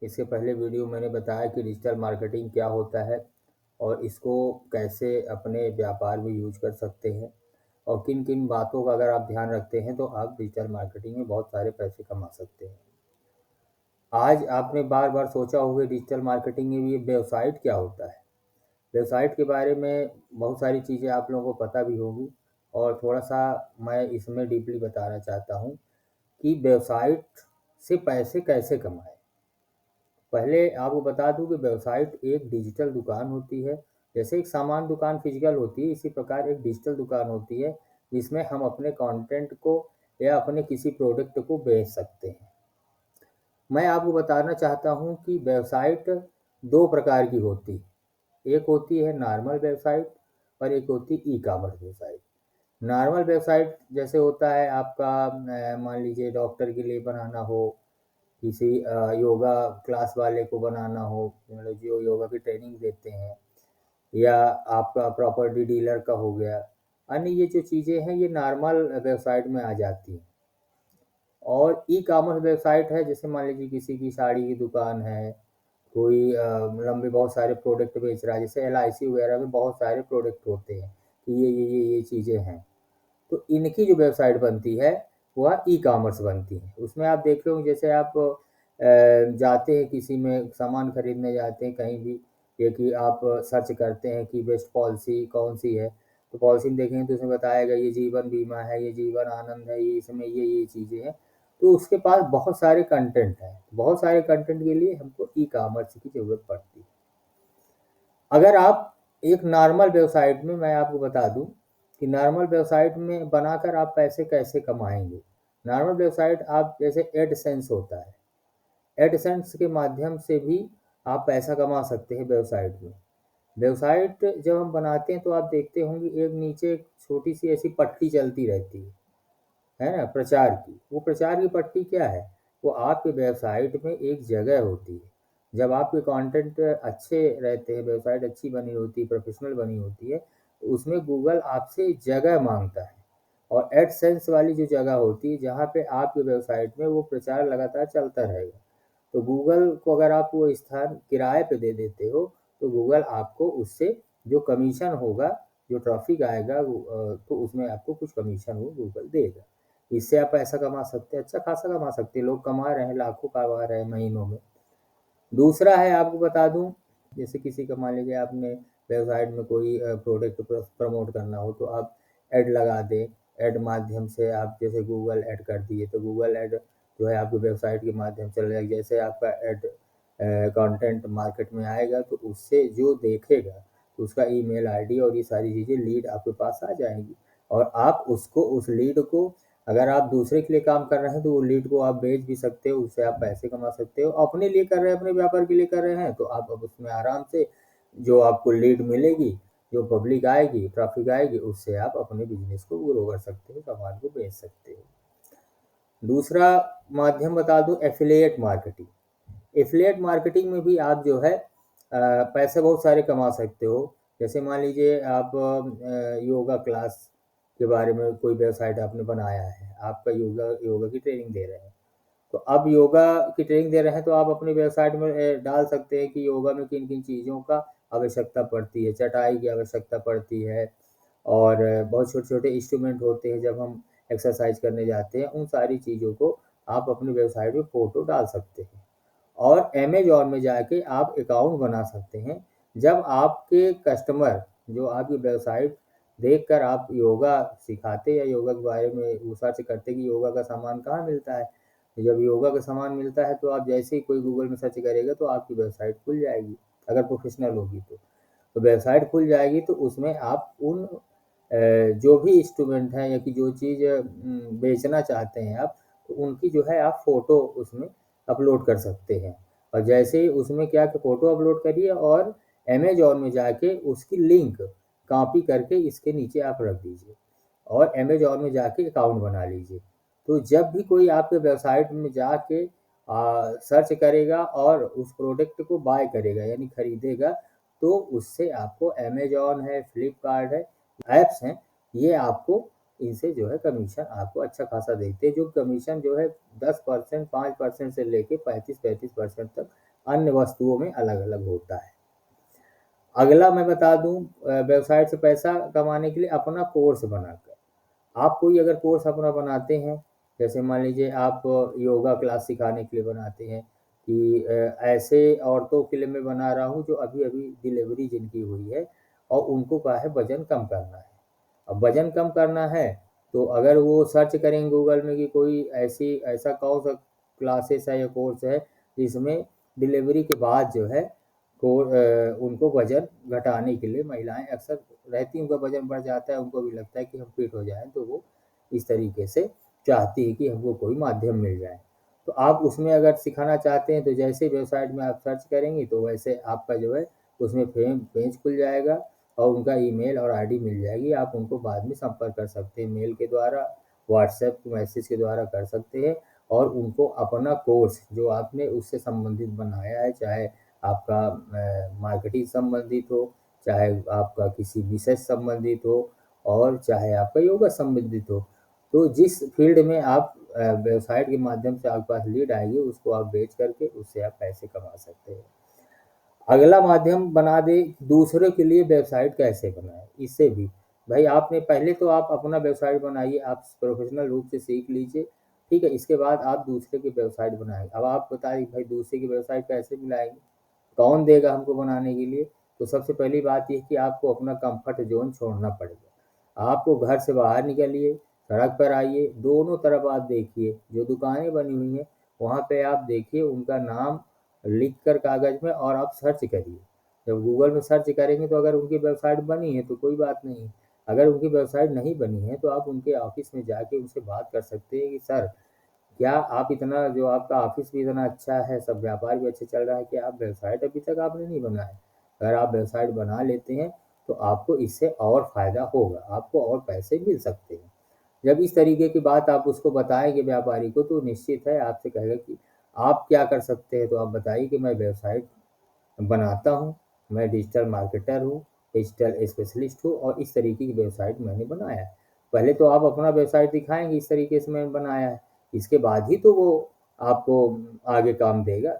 इसके पहले वीडियो मैंने बताया कि डिजिटल मार्केटिंग क्या होता है और इसको कैसे अपने व्यापार में यूज कर सकते हैं और किन किन बातों का अगर आप ध्यान रखते हैं तो आप डिजिटल मार्केटिंग में बहुत सारे पैसे कमा सकते हैं। आज आपने बार बार सोचा होगा डिजिटल मार्केटिंग में ये वेबसाइट क्या होता है। वेबसाइट के बारे में बहुत सारी चीज़ें आप लोगों को पता भी होंगी और थोड़ा सा मैं इसमें डीपली बताना चाहता हूँ कि वेबसाइट से पैसे कैसे कमाएं। पहले आपको बता दूं कि वेबसाइट एक डिजिटल दुकान होती है। जैसे एक सामान दुकान फिजिकल होती है, इसी प्रकार एक डिजिटल दुकान होती है जिसमें हम अपने कंटेंट को या अपने किसी प्रोडक्ट को बेच सकते हैं। मैं आपको बताना चाहता हूं कि वेबसाइट दो प्रकार की होती है। एक होती है नॉर्मल वेबसाइट और एक होती है e commerce website. Normal website जैसे होता है आपका मान लीजिए डॉक्टर के लिए बनाना हो, किसी योगा क्लास वाले को बनाना हो, मतलब जो योगा की ट्रेनिंग देते हैं, या आपका प्रॉपर्टी डीलर का हो गया। अन्य ये जो चीज़ें हैं ये नॉर्मल वेबसाइट में आ जाती हैं। और ई कॉमर्स वेबसाइट है, जैसे मान लीजिए किसी की साड़ी की दुकान है, कोई लंबे बहुत सारे प्रोडक्ट बेच रहा है, जैसे एलआईसी वगैरह में बहुत सारे प्रोडक्ट होते हैं कि ये चीज़ें हैं। तो इनकी जो वेबसाइट बनती है वह ई कॉमर्स बनती है। उसमें आप देख रहे हो जैसे आप जाते हैं किसी में सामान खरीदने जाते हैं कहीं भी, ये कि आप सर्च करते हैं कि बेस्ट पॉलिसी कौन सी है, तो पॉलिसी में देखेंगे तो उसमें बताएगा ये जीवन बीमा है, ये जीवन आनंद है, ये इसमें ये चीज़ें हैं। तो उसके पास बहुत सारे कंटेंट हैं, बहुत सारे कंटेंट के लिए हमको ई कॉमर्स की ज़रूरत पड़ती है। अगर आप एक नॉर्मल वेबसाइट में, मैं आपको बता दूं कि नॉर्मल वेबसाइट में बनाकर आप पैसे कैसे कमाएंगे। नॉर्मल वेबसाइट आप जैसे एडसेंस होता है, एडसेंस के माध्यम से भी आप पैसा कमा सकते हैं वेबसाइट में। वेबसाइट जब हम बनाते हैं तो आप देखते होंगे एक नीचे एक छोटी सी ऐसी पट्टी चलती रहती है ना, प्रचार की। वो प्रचार की पट्टी क्या है, वो आपके वेबसाइट में एक जगह होती है। जब आपके कंटेंट अच्छे रहते हैं, वेबसाइट अच्छी बनी होती है, प्रोफेशनल बनी होती है, तो उसमें गूगल आपसे जगह मांगता है। और एडसेंस वाली जो जगह होती है जहाँ पे आपके वेबसाइट में वो प्रचार लगातार चलता रहेगा, तो गूगल को अगर आप वो स्थान किराए पे दे देते हो तो गूगल आपको उससे जो कमीशन होगा, जो ट्रैफिक आएगा तो उसमें आपको कुछ कमीशन वो गूगल देगा। इससे आप पैसा कमा सकते हैं, अच्छा खासा कमा सकते हैं। लोग कमा रहे हैं, लाखों कमा रहे हैं महीनों में। दूसरा है आपको बता दूं, जैसे किसी का मान लीजिए आपने वेबसाइट में कोई प्रोडक्ट प्रमोट करना हो तो आप ऐड लगा दें। ऐड माध्यम से आप जैसे गूगल ऐड कर दिए तो गूगल ऐड जो है आपकी वेबसाइट के माध्यम से चल जाएगा। जैसे आपका ऐड कंटेंट मार्केट में आएगा तो उससे जो देखेगा तो उसका ईमेल आईडी और ये सारी चीज़ें लीड आपके पास आ जाएंगी। और आप उसको उस लीड को, अगर आप दूसरे के लिए काम कर रहे हैं तो वो लीड को आप बेच भी सकते हो, उससे आप पैसे कमा सकते हो। अपने लिए कर रहे हैं, अपने व्यापार के लिए कर रहे हैं तो आप अब उसमें आराम से जो आपको लीड मिलेगी, जो पब्लिक आएगी, ट्रैफिक आएगी, उससे आप अपने बिजनेस को ग्रो कर सकते हो, सामान को बेच सकते हो। दूसरा माध्यम बता दूं, एफिलिएट मार्केटिंग। एफिलिएट मार्केटिंग में भी आप जो है पैसे बहुत सारे कमा सकते हो। जैसे मान लीजिए आप योगा क्लास के बारे में कोई वेबसाइट आपने बनाया है, आपका योगा योगा की ट्रेनिंग दे रहे हैं, तो अब योगा की ट्रेनिंग दे रहे हैं तो आप अपनी वेबसाइट में डाल सकते हैं कि योगा में किन किन चीज़ों का आवश्यकता पड़ती है। चटाई की आवश्यकता पड़ती है और बहुत छोटे छोटे इंस्ट्रूमेंट होते हैं जब हम एक्सरसाइज करने जाते हैं। उन सारी चीज़ों को आप अपनी वेबसाइट में फ़ोटो डाल सकते हैं और अमेज़न में जाके आप अकाउंट बना सकते हैं। जब आपके कस्टमर जो आपकी वेबसाइट देखकर आप योगा सिखाते या योगा के बारे में वो सर्च करते कि योगा का सामान कहाँ मिलता है, जब योगा का सामान मिलता है तो आप जैसे ही कोई गूगल में सर्च करेगा तो आपकी वेबसाइट खुल जाएगी, अगर प्रोफेशनल होगी तो। तो वेबसाइट खुल जाएगी तो उसमें आप उन जो भी इंस्ट्रूमेंट हैं या कि जो चीज़ बेचना चाहते हैं आप, तो उनकी जो है आप फ़ोटो उसमें अपलोड कर सकते हैं। और जैसे ही उसमें क्या कि फ़ोटो अपलोड करिए और अमेज़न में जाके उसकी लिंक कॉपी करके इसके नीचे आप रख दीजिए और अमेज़न में जाके अकाउंट बना लीजिए। तो जब भी कोई आपके वेबसाइट में जाके सर्च करेगा और उस प्रोडक्ट को बाय करेगा यानी खरीदेगा, तो उससे आपको अमेज़न है, फ्लिपकार्ट है, ऐप्स हैं, ये आपको इनसे जो है कमीशन आपको अच्छा खासा देते हैं, जो कमीशन जो है 10%, 5% से लेके 35-35% तक अन्य वस्तुओं में अलग-अलग होता है। अगला मैं बता दूँ वेबसाइट से पैसा कमाने के लिए अपना कोर्स बनाकर। आप कोई अगर कोर्स अपना बनाते हैं, जैसे मान लीजिए आप योगा क्लास सिखाने के लिए बनाते हैं कि ऐसे औरतों के लिए मैं बना रहा हूँ जो अभी-अभी डिलीवरी जिनकी हुई है और उनको क्या है वज़न कम करना है। अब वज़न कम करना है, तो अगर वो सर्च करेंगे गूगल में कि कोई ऐसा कौन-सा क्लासेस है या कोर्स है, जिसमें डिलीवरी के बाद जो है उनको वज़न घटाने के लिए महिलाएँ अक्सर रहती हैं, उनका वज़न बढ़ जाता है, उनको भी लगता है कि हम फिट हो जाएँ, तो वो इस तरीके से चाहती हैं कि हमको कोई माध्यम मिल जाए। तो आप उसमें अगर सिखाना चाहते हैं, तो जैसे वेबसाइट में आप सर्च करेंगे, तो वैसे आपका जो है उसमें पेज खुल जाएगा और उनका ईमेल और आईडी मिल जाएगी। आप उनको बाद में संपर्क कर सकते हैं, मेल के द्वारा, व्हाट्सएप मैसेज के द्वारा कर सकते हैं और उनको अपना कोर्स जो आपने उससे संबंधित बनाया है, चाहे आपका मार्केटिंग संबंधित हो, चाहे आपका किसी विषय से संबंधित हो और चाहे आपका योगा संबंधित हो। तो जिस फ़ील्ड में आप वेबसाइट के माध्यम से आपके पास लीड आएगी, उसको आप बेच करके उससे आप पैसे कमा सकते हैं। अगला माध्यम बना दें दूसरों के लिए वेबसाइट कैसे बनाएँ, इससे भी भाई आपने पहले तो आप अपना वेबसाइट बनाइए, आप प्रोफ़ेशनल रूप से सीख लीजिए, ठीक है? इसके बाद आप दूसरे की वेबसाइट बनाएँ। अब आप बताइए भाई दूसरे की वेबसाइट कैसे बनाएँगे? कौन देगा हमको बनाने के लिए? तो सबसे पहली बात ये है कि आपको अपना कम्फ़र्ट ज़ोन छोड़ना पड़ेगा। आपको घर से बाहर निकलिए, सड़क पर आइए, दोनों तरफ आप देखिए, जो दुकानें बनी हुई हैं, वहाँ पे आप देखिए उनका नाम लिख कर कागज़ में और आप सर्च करिए। जब गूगल में सर्च करेंगे तो अगर उनकी वेबसाइट बनी है तो कोई बात नहीं, अगर उनकी वेबसाइट नहीं बनी है तो आप उनके ऑफ़िस में जाके उनसे बात कर सकते हैं कि सर क्या आप इतना जो आपका ऑफ़िस भी इतना अच्छा है, सब व्यापार भी अच्छा चल रहा है, क्या आप वेबसाइट अभी तक आपने नहीं बनाया? अगर आप वेबसाइट बना लेते हैं, तो आपको इससे और फ़ायदा होगा, आपको और पैसे मिल सकते हैं। जब इस तरीके की बात आप उसको बताएँगे व्यापारी को, तो निश्चित है आपसे कहेगा कि आप क्या कर सकते हैं? तो आप बताइए कि मैं वेबसाइट बनाता हूँ, मैं डिजिटल मार्केटर हूँ, डिजिटल स्पेशलिस्ट हूँ और इस तरीके की वेबसाइट मैंने बनाया है। पहले तो आप अपना वेबसाइट दिखाएँगे इस तरीके से मैंने बनाया है, इसके बाद ही तो वो आपको आगे काम देगा,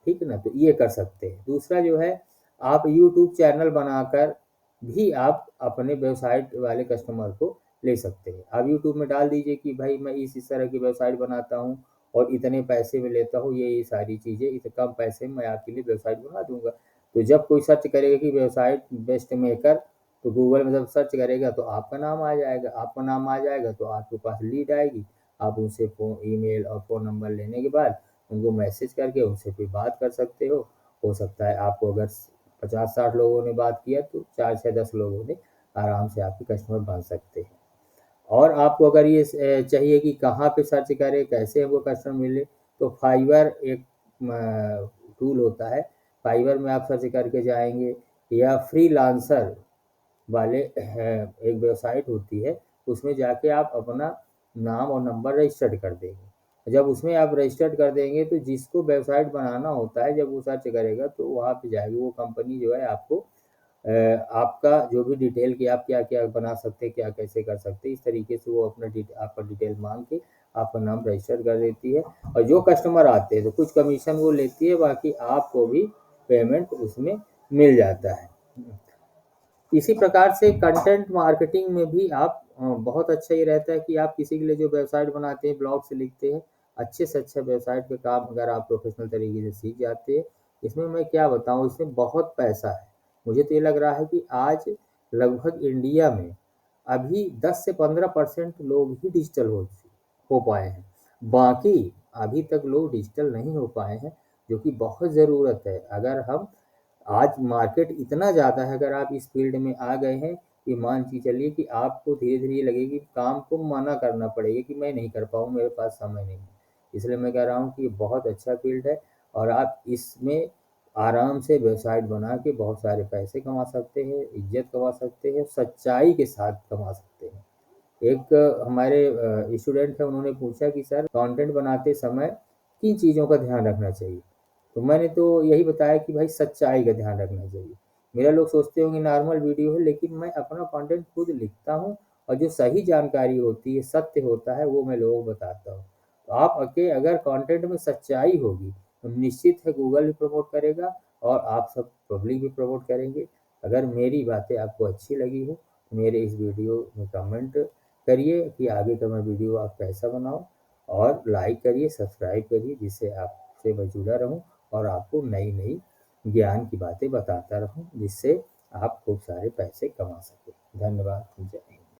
ठीक है ना? तो ये कर सकते हैं। दूसरा जो है आप यूट्यूब चैनल बनाकर भी आप अपने वेबसाइट वाले कस्टमर को ले सकते हैं। आप यूट्यूब में डाल दीजिए कि भाई मैं इस तरह की वेबसाइट बनाता हूँ और इतने पैसे में लेता हूँ, ये सारी चीज़ें, इतने कम पैसे में मैं आपके लिए वेबसाइट बना दूँगा। तो जब कोई सर्च करेगा कि वेबसाइट बेस्ट मेकर, तो गूगल में जब सर्च करेगा तो आपका नाम आ जाएगा। आपका नाम आ जाएगा तो आपके पास लीड आएगी। आप उनसे ईमेल और फ़ोन नंबर लेने के बाद उनको मैसेज करके उनसे फिर बात कर सकते हो। हो सकता है आपको अगर 50-60 लोगों ने बात किया तो 4 से 10 लोगों ने आराम से आपके कस्टमर बन सकते हैं। और आपको अगर ये चाहिए कि कहाँ पे सर्च करें, कैसे हमको कस्टमर मिले, तो फाइवर एक टूल होता है। फाइवर में आप सर्च करके जाएँगे या फ्रीलांसर वाले एक वेबसाइट होती है, उसमें जाके आप अपना नाम और नंबर रजिस्टर्ड कर देंगे। जब उसमें आप रजिस्टर्ड कर देंगे तो जिसको वेबसाइट बनाना होता है, जब वो सर्च करेगा तो वहाँ पे जाएगी वो कंपनी जो है आपको आपका जो भी डिटेल कि आप क्या-क्या बना सकते हैं, क्या कैसे कर सकते हैं, इस तरीके से वो अपना आपका डिटेल माँग के आपका नाम रजिस्टर कर देती है और जो कस्टमर आते हैं तो कुछ कमीशन वो लेती है, बाकी आपको भी पेमेंट उसमें मिल जाता है। इसी प्रकार से कंटेंट मार्केटिंग में भी आप बहुत अच्छा ये रहता है कि आप किसी के लिए जो वेबसाइट बनाते हैं, ब्लॉग से लिखते हैं, अच्छे से अच्छा वेबसाइट पे काम अगर आप प्रोफ़ेशनल तरीके से सीख जाते हैं, इसमें मैं क्या बताऊँ इसमें बहुत पैसा है। मुझे तो ये लग रहा है कि आज लगभग इंडिया में अभी 10 से 15% लोग ही डिजिटल हो पाए हैं। बाकी अभी तक लोग डिजिटल नहीं हो पाए हैं, जो कि बहुत ज़रूरत है। अगर हम आज मार्केट इतना ज़्यादा है, अगर आप इस फ़ील्ड में आ गए हैं, कि मान के चलिए कि आपको धीरे-धीरे ये लगेगा कि काम को मना करना पड़ेगा कि मैं नहीं कर पाऊँ, मेरे पास समय नहीं है। इसलिए मैं कह रहा हूँ कि ये बहुत अच्छा फ़ील्ड है और आप इसमें आराम से वेबसाइट बना के बहुत सारे पैसे कमा सकते हैं, इज़्ज़त कमा सकते हैं, सच्चाई के साथ कमा सकते हैं। एक हमारे स्टूडेंट हैं, उन्होंने पूछा कि सर कंटेंट बनाते समय किन चीज़ों का ध्यान रखना चाहिए? तो मैंने तो यही बताया कि भाई सच्चाई का ध्यान रखना चाहिए। मेरा लोग सोचते होंगे नॉर्मल वीडियो है, लेकिन मैं अपना कंटेंट खुद लिखता हूँ और जो सही जानकारी होती है, सत्य होता है, वो मैं लोगों को बताता हूँ। तो आपके अगर कंटेंट में सच्चाई होगी तो निश्चित है गूगल भी प्रमोट करेगा और आप सब पब्लिक भी प्रमोट करेंगे। अगर मेरी बातें आपको अच्छी लगी हो तो मेरे इस वीडियो में कमेंट करिए कि आगे का मैं वीडियो आप कैसा बनाऊँ, और लाइक करिए, सब्सक्राइब करिए, जिससे आपसे मैं जुड़ा रहूँ और आपको नई-नई ज्ञान की बातें बताता रहूँ, जिससे आप खूब सारे पैसे कमा सकें। धन्यवाद। जय हिंद।